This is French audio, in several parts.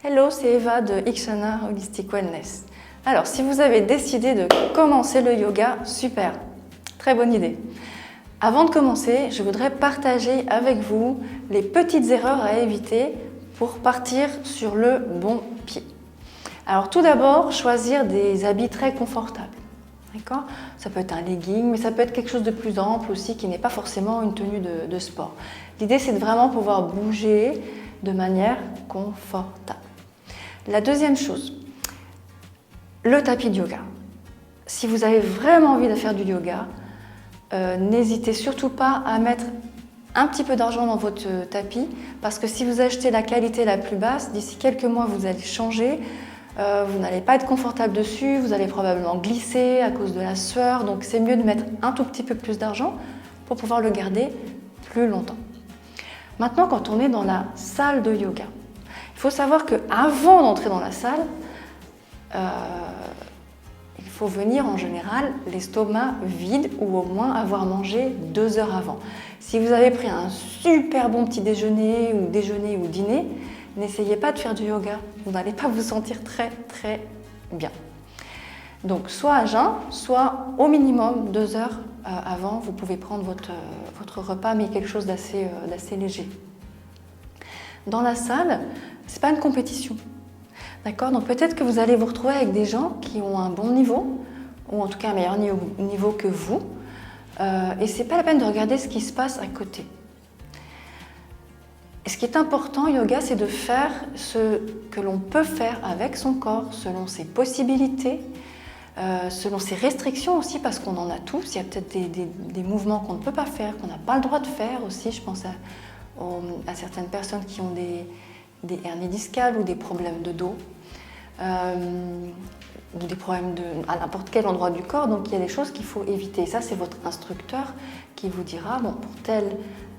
Hello, c'est Eva de Ikshana Holistic Wellness. Alors, si vous avez décidé de commencer le yoga, super, très bonne idée. Avant de commencer, je voudrais partager avec vous les petites erreurs à éviter pour partir sur le bon pied. Alors, tout d'abord, choisir des habits très confortables. D'accord ? Ça peut être un legging, mais ça peut être quelque chose de plus ample aussi, qui n'est pas forcément une tenue de sport. L'idée, c'est de vraiment pouvoir bouger de manière confortable. La deuxième chose, le tapis de yoga. Si vous avez vraiment envie de faire du yoga, n'hésitez surtout pas à mettre un petit peu d'argent dans votre tapis, parce que si vous achetez la qualité la plus basse, d'ici quelques mois vous allez changer, vous n'allez pas être confortable dessus, vous allez probablement glisser à cause de la sueur, donc c'est mieux de mettre un tout petit peu plus d'argent pour pouvoir le garder plus longtemps. Maintenant, quand on est dans la salle de yoga, il faut savoir qu'avant d'entrer dans la salle, il faut venir en général l'estomac vide ou au moins avoir mangé 2 heures avant. Si vous avez pris un super bon petit déjeuner ou dîner, n'essayez pas de faire du yoga. Vous n'allez pas vous sentir très bien. Donc soit à jeun, soit au minimum 2 heures avant, vous pouvez prendre votre repas, mais quelque chose d'assez léger. Dans la salle, ce n'est pas une compétition. D'accord ? Donc peut-être que vous allez vous retrouver avec des gens qui ont un bon niveau, ou en tout cas un meilleur niveau que vous, et ce n'est pas la peine de regarder ce qui se passe à côté. Et ce qui est important au yoga, c'est de faire ce que l'on peut faire avec son corps, selon ses possibilités, selon ses restrictions aussi, parce qu'on en a tous. Il y a peut-être des mouvements qu'on ne peut pas faire, qu'on n'a pas le droit de faire aussi. Je pense à certaines personnes qui ont des hernies discales ou des problèmes de dos, ou des problèmes à n'importe quel endroit du corps. Donc il y a des choses qu'il faut éviter. Ça, c'est votre instructeur qui vous dira, bon, pour tel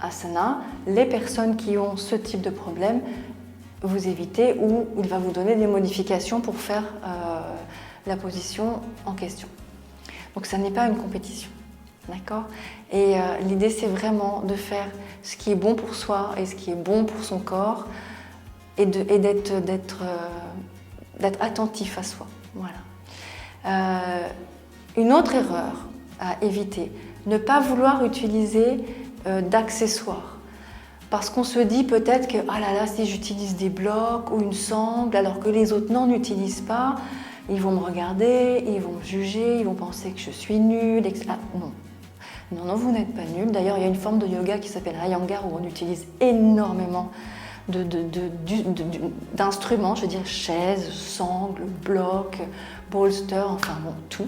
asana, les personnes qui ont ce type de problème, vous évitez, ou il va vous donner des modifications pour faire la position en question. Donc ça n'est pas une compétition. D'accord ? Et l'idée, c'est vraiment de faire ce qui est bon pour soi et ce qui est bon pour son corps, et d'être attentif à soi. Voilà. Une autre erreur à éviter, ne pas vouloir utiliser d'accessoires. Parce qu'on se dit peut-être que ah là là, si j'utilise des blocs ou une sangle alors que les autres n'en utilisent pas, ils vont me regarder, ils vont me juger, ils vont penser que je suis nulle, etc. Non. Non, vous n'êtes pas nul. D'ailleurs, il y a une forme de yoga qui s'appelle Iyengar où on utilise énormément d'instruments, je veux dire chaises, sangles, blocs, bolsters, enfin bon, tout.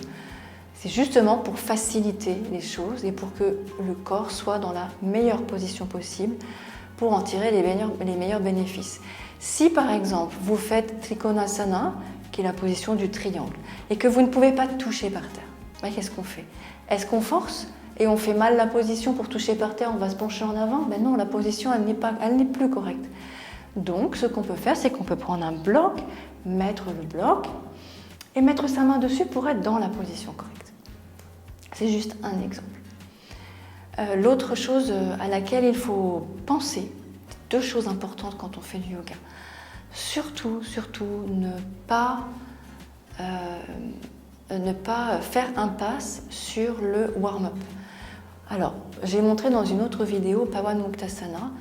C'est justement pour faciliter les choses et pour que le corps soit dans la meilleure position possible pour en tirer les meilleurs bénéfices. Si par exemple vous faites Trikonasana, qui est la position du triangle, et que vous ne pouvez pas toucher par terre, ben, qu'est-ce qu'on fait ? Est-ce qu'on force et on fait mal la position pour toucher par terre, on va se pencher en avant ? Ben non, la position elle n'est plus correcte. Donc ce qu'on peut faire, c'est qu'on peut prendre un bloc, mettre le bloc et mettre sa main dessus pour être dans la position correcte. C'est juste un exemple. L'autre chose à laquelle il faut penser, 2 choses importantes quand on fait du yoga. Surtout, ne pas faire impasse sur le warm-up. Alors, j'ai montré dans une autre vidéo Pawan Muktasana.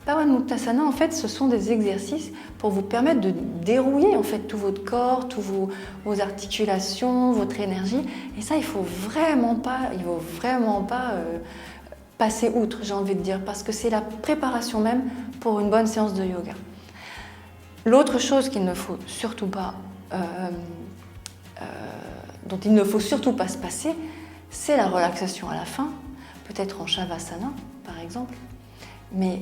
Pawan Muktasana, en fait, ce sont des exercices pour vous permettre de dérouiller en fait tout votre corps, toutes vos articulations, votre énergie. Et ça, il faut vraiment pas passer outre, j'ai envie de dire, parce que c'est la préparation même pour une bonne séance de yoga. L'autre chose qu'il ne faut surtout pas, dont il ne faut surtout pas se passer, c'est la relaxation à la fin, peut-être en Shavasana par exemple, mais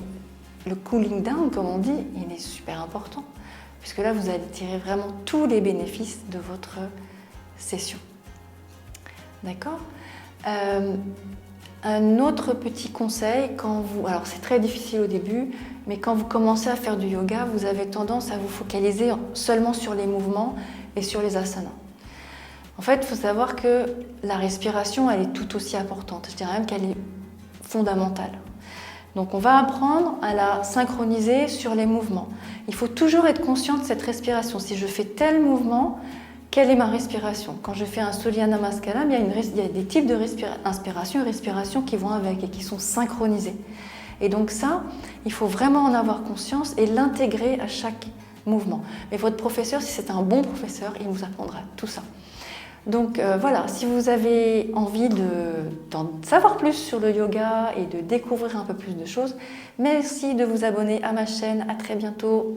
le cooling down, comme on dit, il est super important, puisque là vous allez tirer vraiment tous les bénéfices de votre session. D'accord ? Un autre petit conseil, alors c'est très difficile au début, mais quand vous commencez à faire du yoga, vous avez tendance à vous focaliser seulement sur les mouvements et sur les asanas. En fait, il faut savoir que la respiration, elle est tout aussi importante. Je dirais même qu'elle est fondamentale. Donc on va apprendre à la synchroniser sur les mouvements. Il faut toujours être conscient de cette respiration. Si je fais tel mouvement, quelle est ma respiration? Quand je fais un Surya Namaskaram, il y a des types de inspiration et respiration qui vont avec et qui sont synchronisés. Et donc ça, il faut vraiment en avoir conscience et l'intégrer à chaque mouvement. Mais votre professeur, si c'est un bon professeur, il vous apprendra tout ça. Donc voilà, si vous avez envie d'en savoir plus sur le yoga et de découvrir un peu plus de choses, merci de vous abonner à ma chaîne. À très bientôt.